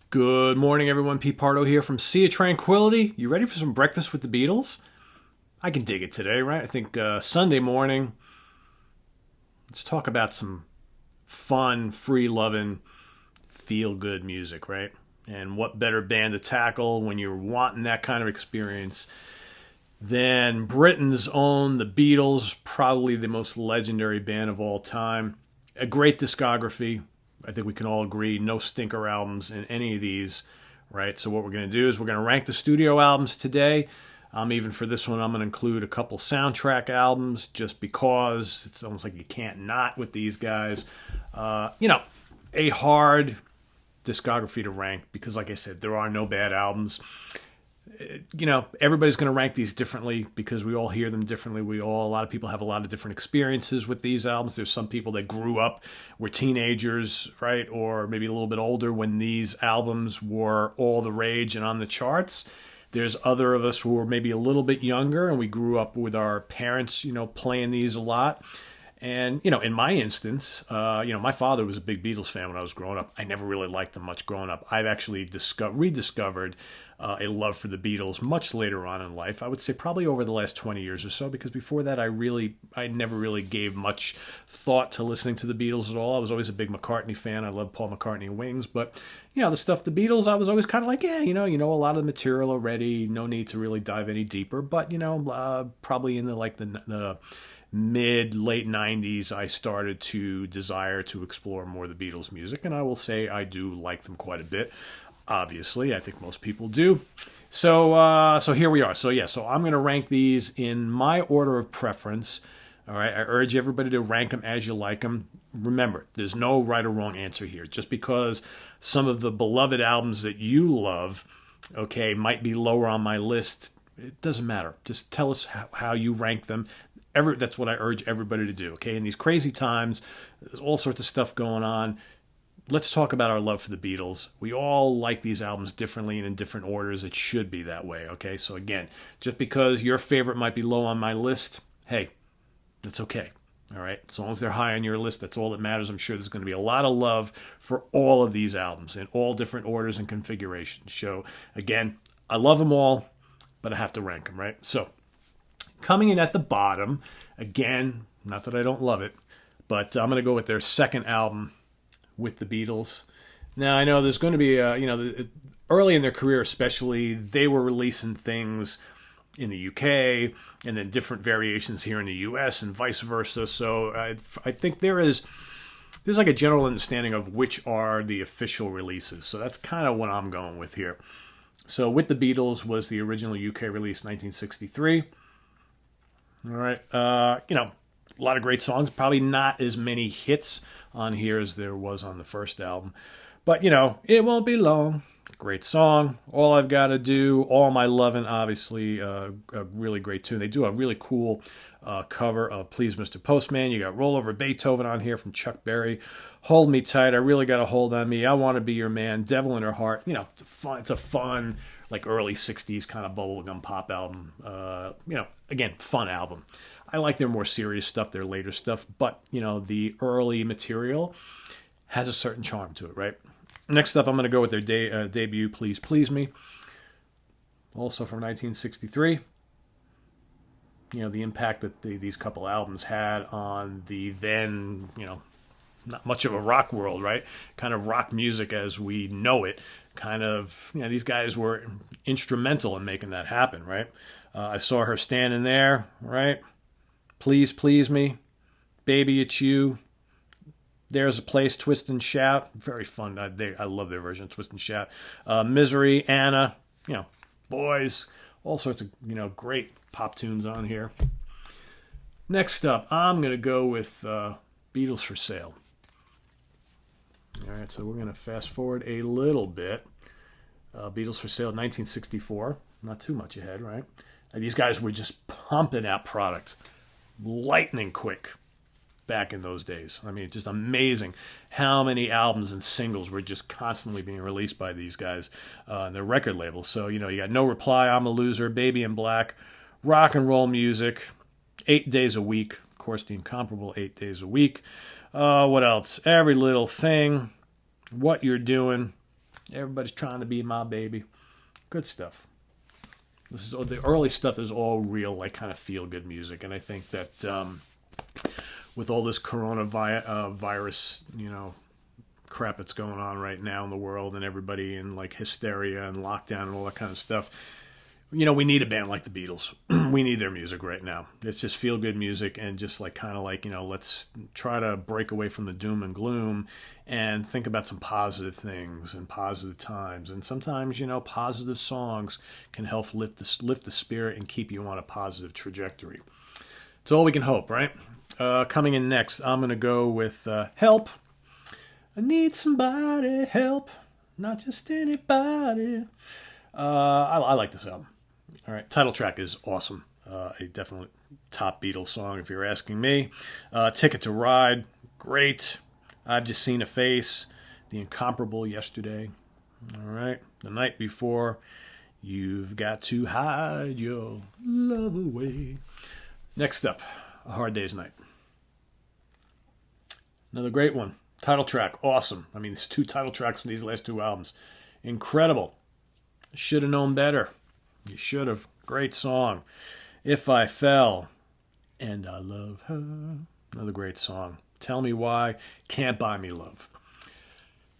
Good morning, everyone. Pete Pardo here from Sea of Tranquility. You ready for some breakfast with the Beatles? I can dig it today, right? I think Sunday morning, let's talk about some fun, free-loving, feel-good music, right? And what better band to tackle when you're wanting that kind of experience than Britain's own, the Beatles, probably the most legendary band of all time. A great discography. I think we can all agree, no stinker albums in any of these, right? So what we're going to do is we're going to rank the studio albums today. Even for this one, I'm going to include a couple soundtrack albums just because it's almost like you can't not with these guys. A hard discography to rank because, like I said, there are no bad albums. Everybody's going to rank these differently because we all hear them differently. A lot of people have a lot of different experiences with these albums. There's some people that grew up, were teenagers, right? Or maybe a little bit older when these albums were all the rage and on the charts. There's other of us who were maybe a little bit younger and we grew up with our parents, playing these a lot. And, in my instance, my father was a big Beatles fan when I was growing up. I never really liked them much growing up. I've actually rediscovered a love for the Beatles much later on in life. I would say probably over the last 20 years or so, because before that I never really gave much thought to listening to the Beatles at all. I was always a big McCartney fan. I love Paul McCartney and Wings, but the stuff, the Beatles, I was always kind of like, you know a lot of the material already, no need to really dive any deeper, but probably in the mid-late 90s, I started to desire to explore more of the Beatles music, and I will say I do like them quite a bit. Obviously, I think most people do. So here we are. So I'm going to rank these in my order of preference. All right, I urge everybody to rank them as you like them. Remember, there's no right or wrong answer here. Just because some of the beloved albums that you love, okay, might be lower on my list, it doesn't matter. Just tell us how you rank them. That's what I urge everybody to do, okay? In these crazy times, there's all sorts of stuff going on. Let's talk about our love for the Beatles. We all like these albums differently and in different orders. It should be that way, okay? So again, just because your favorite might be low on my list, hey, that's okay, all right? As long as they're high on your list, that's all that matters. I'm sure there's going to be a lot of love for all of these albums in all different orders and configurations. So again, I love them all, but I have to rank them, right? So coming in at the bottom, again, not that I don't love it, but I'm going to go with their second album with the Beatles. Now, I know there's going to be, early in their career especially, they were releasing things in the UK and then different variations here in the US and vice versa. So I think there's like a general understanding of which are the official releases. So that's kind of what I'm going with here. So with the Beatles was the original UK release, 1963. All right. A lot of great songs. Probably not as many hits on here as there was on the first album. But, It Won't Be Long. Great song. All I've Got to Do. All My Lovin', obviously, a really great tune. They do a really cool cover of Please Mr. Postman. You got Roll Over Beethoven on here from Chuck Berry. Hold Me Tight. I Really Got a Hold on Me. I Want to Be Your Man. Devil in Her Heart. It's a fun like early 60s kind of bubblegum pop album. Again, fun album. I like their more serious stuff, their later stuff, but, the early material has a certain charm to it, right? Next up, I'm going to go with their debut, Please Please Me, also from 1963. The impact that these couple albums had on the then, not much of a rock world, right? Kind of rock music as we know it. Kind of, these guys were instrumental in making that happen, right? I Saw Her Standing There, right? Please Please Me, Baby It's You, There's a Place, Twist and Shout, very fun. I love their version of Twist and Shout. Misery, Anna, Boys, all sorts of great pop tunes on here. Next up, I'm gonna go with Beatles for Sale. All right, so we're going to fast forward a little bit. Beatles for Sale, 1964. Not too much ahead, right? These guys were just pumping out product lightning quick back in those days. I mean, it's just amazing how many albums and singles were just constantly being released by these guys and their record labels. So, you got No Reply, I'm a Loser, Baby in Black, rock and roll music, 8 days a week. Of course, the incomparable 8 days a week. What else? Every Little Thing, What You're Doing, Everybody's trying to be my baby. Good stuff. The early stuff is all real, like kind of feel good music, and I think that with all this coronavirus, crap that's going on right now in the world, and everybody in like hysteria and lockdown and all that kind of stuff, we need a band like the Beatles. We need their music right now. It's just feel good music, and just like kind of like, let's try to break away from the doom and gloom and think about some positive things and positive times. And sometimes, positive songs can help lift the spirit and keep you on a positive trajectory. It's all we can hope, right? Coming in next, I'm going to go with Help. I need somebody help, not just anybody. I like this album. All right, title track is awesome. A definitely top Beatles song, if you're asking me. Ticket to Ride, great. I've Just Seen a Face, The Incomparable Yesterday. All right, The Night Before, You've Got to Hide Your Love Away. Next up, A Hard Day's Night. Another great one. Title track, awesome. I mean, it's 2 title tracks from these last 2 albums. Incredible. Should have known better. You should have. Great song. If I Fell, and I Love Her. Another great song. Tell Me Why. Can't Buy Me Love.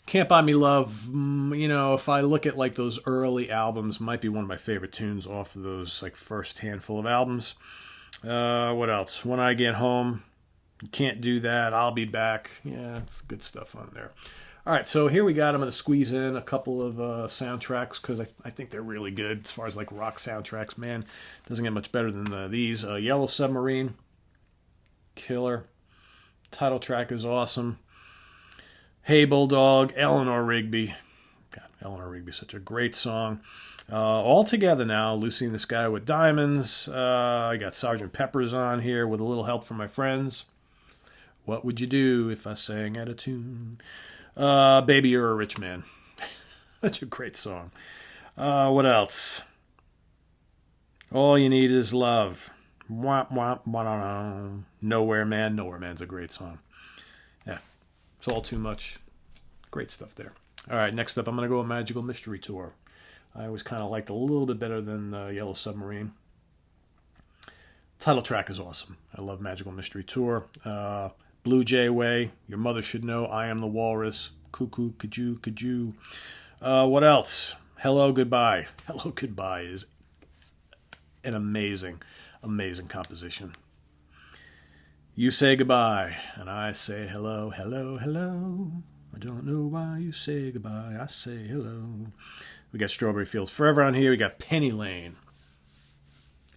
Can't Buy Me Love, if I look at like those early albums, might be one of my favorite tunes off of those like first handful of albums. What else? When I Get Home. Can't Do That. I'll Be Back. Yeah, it's good stuff on there. All right, so here we got. I'm going to squeeze in a couple of soundtracks because I think they're really good as far as like rock soundtracks. Man, doesn't get much better than these. Yellow Submarine, killer. Title track is awesome. Hey Bulldog, Eleanor Rigby. God, Eleanor Rigby, such a great song. All Together Now, Lucy and the Sky with Diamonds. I got Sgt. Pepper's on here with a little help from my friends. What Would You Do If I Sang Out of Tune? Baby, You're a Rich Man. That's a great song. What else? All You Need Is Love. Wah, wah, wah, Nowhere Man. Nowhere Man's a great song. Yeah, it's all too much. Great stuff there. All right, next up, I'm going to go with Magical Mystery Tour. I always kind of liked a little bit better than Yellow Submarine. Title track is awesome. I love Magical Mystery Tour. Blue Jay Way, Your Mother Should Know, I Am the Walrus, Cuckoo, Kajoo. What else? Hello, Goodbye. Hello, Goodbye is an amazing, amazing composition. You say goodbye, and I say hello, hello, hello. I don't know why you say goodbye, I say hello. We got Strawberry Fields Forever on here. We got Penny Lane.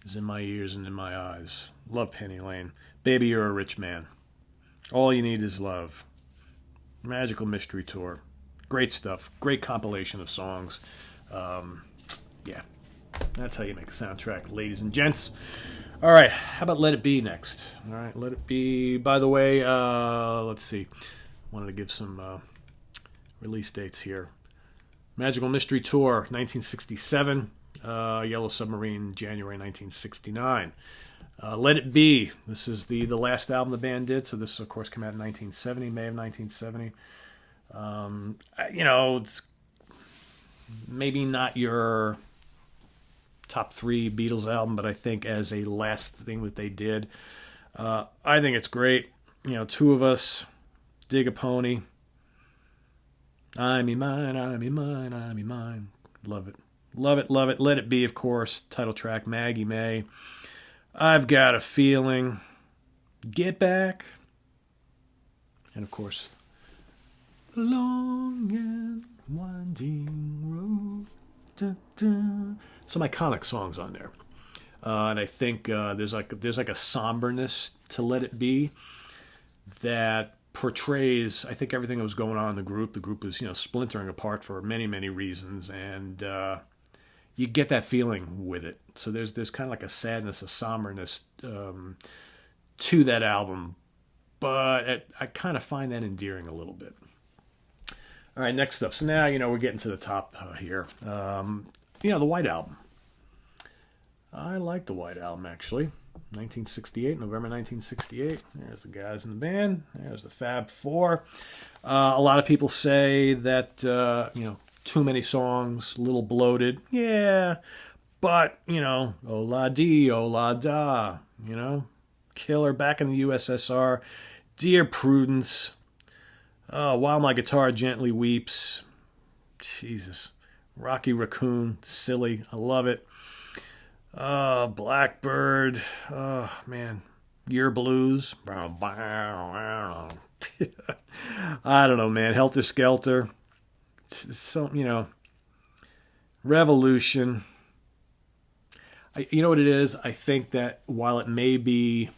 It's in my ears and in my eyes. Love Penny Lane. Baby, You're a Rich Man. All You Need Is Love. Magical Mystery Tour. Great stuff. Great compilation of songs. Yeah, that's how you make a soundtrack, ladies and gents. All right, how about Let It Be next? All right, Let It Be. By the way, let's see. Wanted to give some release dates here. Magical Mystery Tour, 1967. Yellow Submarine, January 1969. Let It Be. This is the last album the band did. So this, of course, came out in 1970, May of 1970. It's maybe not your top 3 Beatles album, but I think as a last thing that they did, I think it's great. Two of Us, Dig a Pony. I'm mine, I'm mine, I'm mine. Love it. Love it, love it. Let It Be, of course. Title track, Maggie May. I've Got a Feeling. Get Back. And, of course, The Long and Winding Road. Da, da. Some iconic songs on there. And I think there's like a somberness to Let It Be that portrays, I think, everything that was going on in the group. The group was, splintering apart for many, many reasons, and you get that feeling with it. So there's kind of like a sadness, a somberness to that album, but I kind of find that endearing a little bit. All right, next up. So now, we're getting to the top here. The White Album. I like the White Album, actually. 1968, November 1968. There's the guys in the band. There's the Fab Four. A lot of people say that, too many songs, a little bloated. Yeah, but, oh la di, oh la da, Killer, Back in the USSR, Dear Prudence, While My Guitar Gently Weeps, Jesus, Rocky Raccoon, silly, I love it. Blackbird, oh man, Year Blues, I don't know, man, Helter Skelter, so, Revolution. You know what it is? I think that while it may be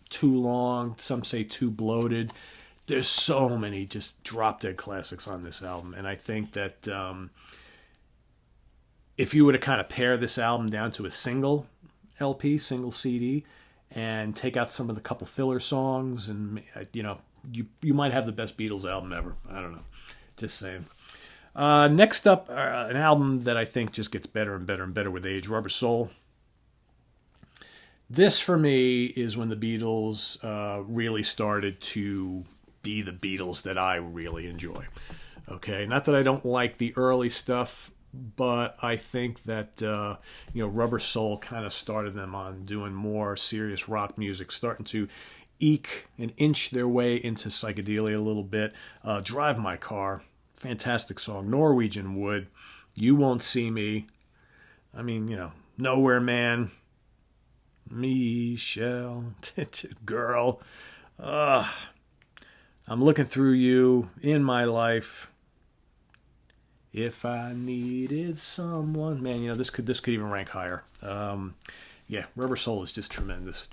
too long, some say too bloated, there's so many just drop-dead classics on this album. And I think that if you were to kind of pare this album down to a single LP, single CD, and take out some of the couple filler songs, and, you might have the best Beatles album ever. I don't know. Just saying. Next up, an album that I think just gets better and better and better with age, Rubber Soul. This, for me, is when the Beatles really started to be the Beatles that I really enjoy. Okay, not that I don't like the early stuff, but I think that, Rubber Soul kind of started them on doing more serious rock music, starting to eke and inch their way into psychedelia a little bit. Drive My Car, fantastic song. Norwegian Wood, You Won't See Me. I mean, Nowhere Man, Michelle, Girl. I'm looking through you in my life. If I needed someone, man, this could even rank higher. Rubber Soul is just tremendous.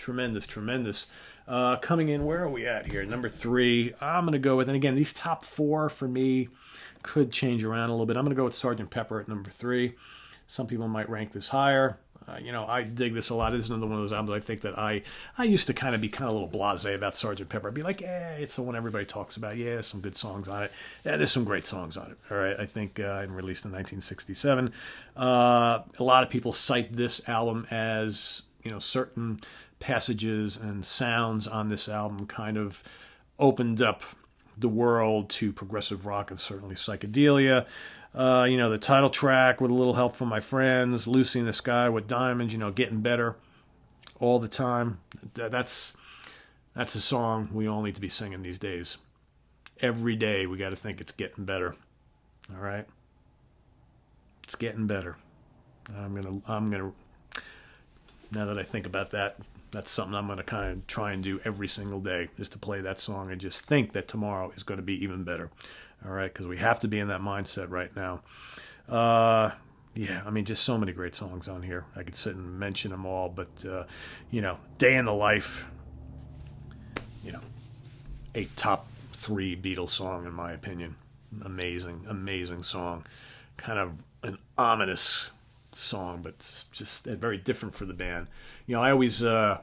Coming in, where are we at here? Number 3. I'm gonna go with, and again, these top 4 for me could change around a little bit. I'm gonna go with Sgt. Pepper at number 3. Some people might rank this higher. I dig this a lot. This is another one of those albums I think that I used to kind of be a little blasé about Sgt. Pepper. I'd be like, it's the one everybody talks about. Yeah, there's some good songs on it. Yeah, there's some great songs on it. All right, I think released in 1967. A lot of people cite this album as, certain passages and sounds on this album kind of opened up the world to progressive rock and certainly psychedelia. The title track, With a Little Help from My Friends, Lucy in the Sky with Diamonds, Getting Better all the time. That's a song we all need to be singing these days. Every day we got to think it's getting better. All right? It's getting better. I'm gonna. Now that I think about that, that's something I'm gonna kind of try and do every single day, is to play that song and just think that tomorrow is going to be even better. All right, because we have to be in that mindset right now. Just so many great songs on here. I could sit and mention them all, but, Day in the Life, a top 3 Beatles song, in my opinion. Amazing, amazing song. Kind of an ominous song, but it's just very different for the band. I always kind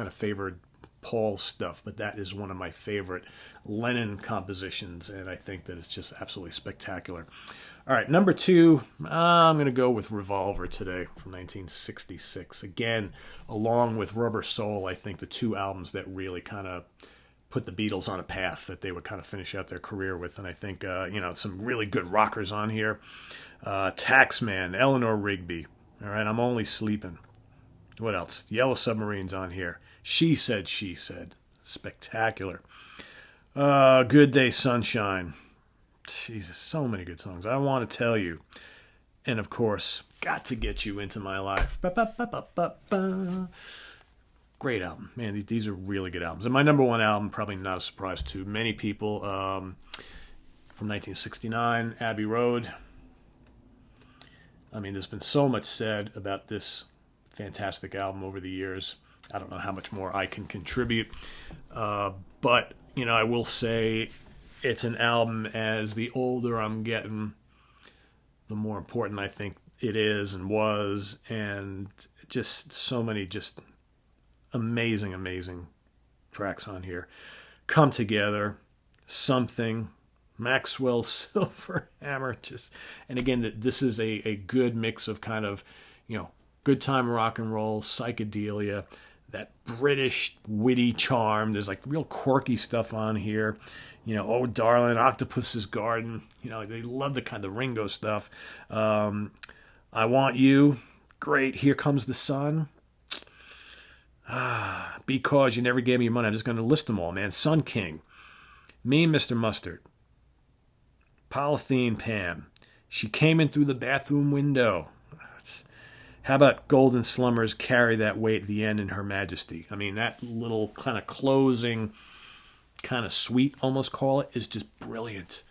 of favored Paul's stuff, but that is one of my favorite Lennon compositions, and I think that it's just absolutely spectacular. All right, number 2, I'm going to go with Revolver today from 1966. Again, along with Rubber Soul, I think the 2 albums that really kind of put the Beatles on a path that they would kind of finish out their career with, and I think, some really good rockers on here. Taxman, Eleanor Rigby. All right, I'm Only Sleeping. What else? Yellow Submarine's on here. She Said, spectacular. Good Day Sunshine. Jesus, so many good songs. I Want to Tell You. And of course, Got to Get You Into My Life. Ba-ba-ba-ba-ba. Great album. Man, these are really good albums. And my number 1 album, probably not a surprise to many people, from 1969, Abbey Road. There's been so much said about this fantastic album over the years. I don't know how much more I can contribute. But, I will say it's an album, as the older I'm getting, the more important I think it is and was. And just so many just amazing, amazing tracks on here. Come Together, Something, Maxwell Silver Hammer. And again, this is a good mix of kind of, good time rock and roll, psychedelia. that British witty charm. There's like real quirky stuff on here. Oh darling, Octopus's Garden. They love the kind of Ringo stuff. I Want You. Great. Here Comes the Sun. Because You Never Gave Me Your Money. I'm just going to list them all, man. Sun King. Me, Mr. Mustard. Polythene Pam. She Came In Through the Bathroom Window. How about Golden Slumbers, Carry That Weight at the End in Her Majesty? I mean, that little kind of closing, kind of sweet, almost call it, is just brilliant.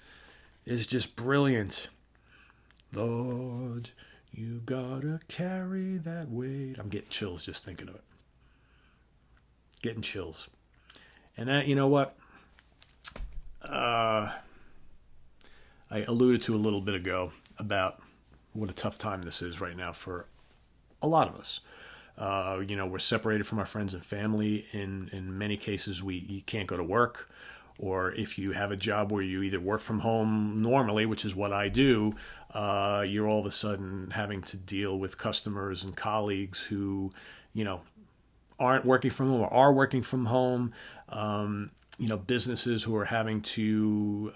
It's just brilliant. Lord, you gotta carry that weight. I'm getting chills just thinking of it. Getting chills. And that, you know what? I alluded to a little bit ago about what a tough time this is right now for a lot of us. We're separated from our friends and family. In many cases, you can't go to work. Or if you have a job where you either work from home normally, which is what I do, you're all of a sudden having to deal with customers and colleagues who, aren't working from home or are working from home. Businesses who are having to,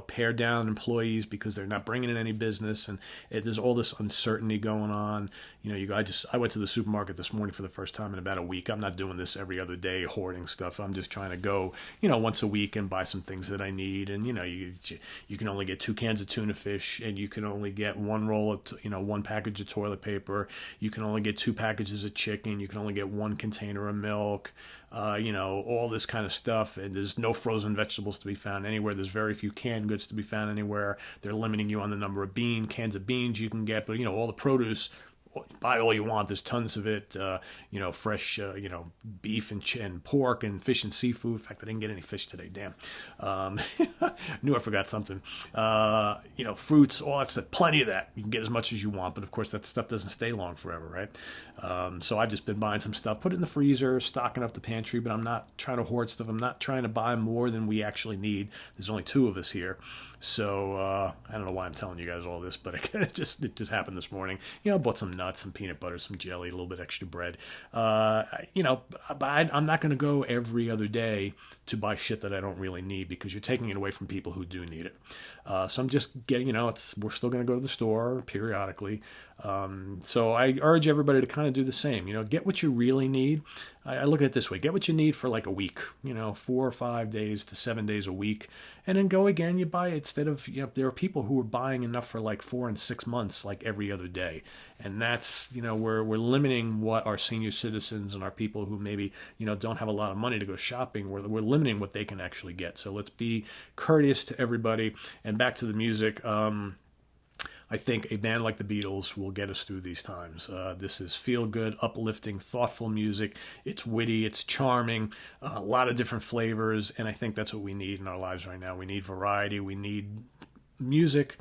pare down employees because they're not bringing in any business, and there's all this uncertainty going on. I went to the supermarket this morning for the first time in about a week. I'm not doing this every other day, hoarding stuff. I'm just trying to go, once a week and buy some things that I need. And you can only get 2 cans of tuna fish, and you can only get one roll of, one package of toilet paper. You can only get 2 packages of chicken. You can only get 1 container of milk. All this kind of stuff. And there's no frozen vegetables to be found anywhere. There's very few canned goods to be found anywhere. They're limiting you on the number of cans of beans you can get. But, all the produce, buy all you want. There's tons of it. Fresh, beef and pork and fish and seafood. In fact, I didn't get any fish today. Damn. Knew I forgot something. Fruits, all that stuff. Plenty of that. You can get as much as you want. But, of course, that stuff doesn't stay long forever, right? So I've just been buying some stuff, put it in the freezer, stocking up the pantry, but I'm not trying to hoard stuff. I'm not trying to buy more than we actually need. There's only 2 of us here. So I don't know why I'm telling you guys all this, but it just happened this morning. Bought some nuts, some peanut butter, some jelly, a little bit extra bread. But I'm not going to go every other day to buy shit that I don't really need, because you're taking it away from people who do need it. So I'm just getting, we're still going to go to the store periodically. So I urge everybody to kind of do the same. Get what you really need. I look at it this way: get what you need for like a week. 4 or 5 days to 7 days a week, and then go again. You buy it instead of there are people who are buying enough for like 4 and 6 months, like every other day, and that's we're limiting what our senior citizens and our people who maybe don't have a lot of money to go shopping. We're limiting what they can actually get. So let's be courteous to everybody. And back to the music. I think a band like the Beatles will get us through these times. This is feel-good, uplifting, thoughtful music. It's witty, it's charming, a lot of different flavors, and I think that's what we need in our lives right now. We need variety. We need music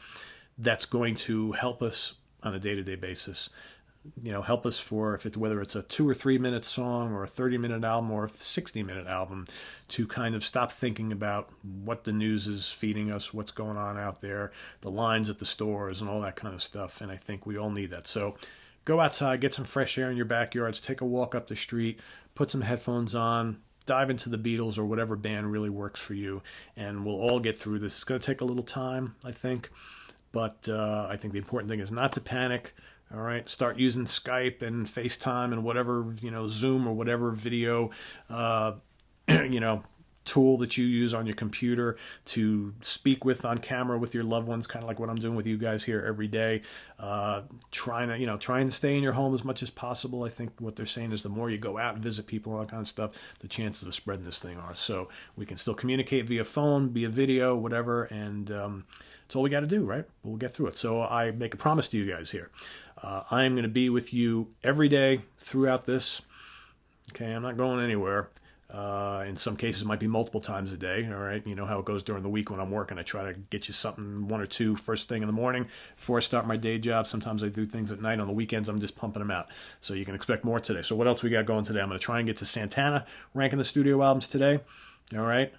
that's going to help us on a day-to-day basis. Help us for whether it's a 2 or 3 minute song or a 30-minute album or a 60-minute album, to kind of stop thinking about what the news is feeding us, what's going on out there, the lines at the stores and all that kind of stuff. And I think we all need that. So go outside, get some fresh air in your backyards, take a walk up the street, put some headphones on, dive into the Beatles or whatever band really works for you, and we'll all get through this. It's going to take a little time, I think, but I think the important thing is not to panic. All right, start using Skype and FaceTime and whatever, Zoom or whatever video, tool that you use on your computer to speak with on camera with your loved ones, kind of like what I'm doing with you guys here every day. Trying to stay in your home as much as possible. I think what they're saying is the more you go out and visit people and all that kind of stuff, the chances of spreading this thing are. So we can still communicate via phone, via video, whatever, and it's all we got to do, right? We'll get through it. So I make a promise to you guys here. I am going to be with you every day throughout this. Okay, I'm not going anywhere. In some cases, it might be multiple times a day. All right, you know how it goes during the week when I'm working. I try to get you something, 1 or 2 first thing in the morning before I start my day job. Sometimes I do things at night. On the weekends, I'm just pumping them out. So you can expect more today. So what else we got going today? I'm going to try and get to Santana, ranking the studio albums today. All right.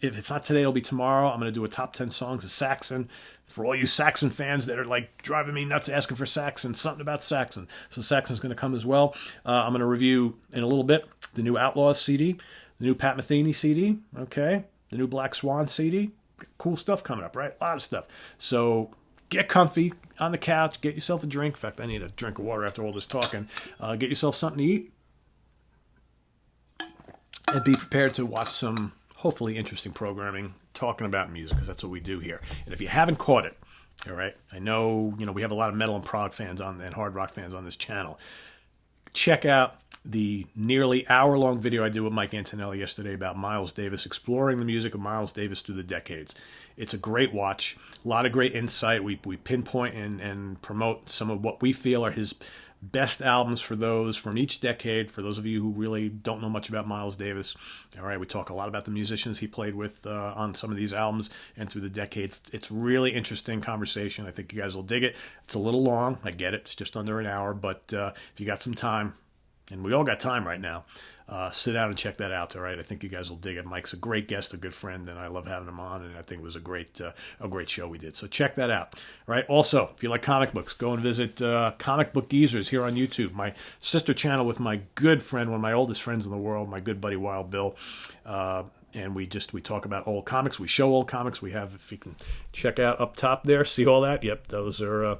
If it's not today, it'll be tomorrow. I'm going to do a top 10 songs of Saxon. For all you Saxon fans that are like driving me nuts asking for Saxon, something about Saxon. So Saxon's going to come as well. I'm going to review in a little bit the new Outlaws CD, the new Pat Metheny CD, okay, the new Black Swan CD. Cool stuff coming up, right? A lot of stuff. So get comfy on the couch, get yourself a drink. In fact, I need a drink of water after all this talking. Get yourself something to eat, and be prepared to watch some hopefully interesting programming talking about music, because that's what we do here. And if you haven't caught it, all right, I know, we have a lot of metal and prog fans and hard rock fans on this channel. Check out the nearly hour-long video I did with Mike Antonelli yesterday about Miles Davis, exploring the music of Miles Davis through the decades. It's a great watch, a lot of great insight. We pinpoint and promote some of what we feel are his best albums for those from each decade. For those of you who really don't know much about Miles Davis, all right, we talk a lot about the musicians he played with on some of these albums and through the decades. It's really interesting conversation. I think you guys will dig it. It's a little long, I get it. It's just under an hour, but if you got some time, and we all got time right now, sit down and check that out, all right? I think you guys will dig it. Mike's a great guest, a good friend, and I love having him on, and I think it was a great show we did. So check that out, all right? Also, if you like comic books, go and visit Comic Book Geezers here on YouTube, my sister channel with my good friend, one of my oldest friends in the world, my good buddy Wild Bill. And we talk about old comics. We show old comics. We have, if you can check out up top there, see all that? Yep, those are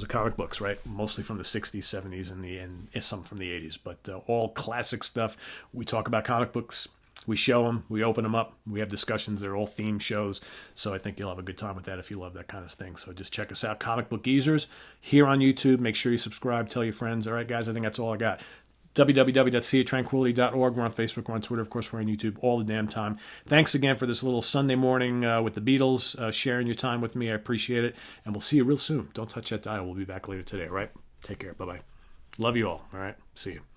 comic books, right? Mostly from the 60s, 70s, and some from the 80s, but all classic stuff. We talk about comic books. We show them. We open them up. We have discussions. They're all theme shows, so I think you'll have a good time with that if you love that kind of thing. So just check us out, Comic Book Geezers, here on YouTube. Make sure you subscribe. Tell your friends. All right, guys, I think that's all I got. www.seatranquility.org. We're on Facebook, we're on Twitter, of course, we're on YouTube all the damn time. Thanks again for this little Sunday morning with the Beatles, sharing your time with me. I appreciate it, and we'll see you real soon. Don't touch that dial. We'll be back later today, all right? Take care. Bye-bye. Love you all right? See you.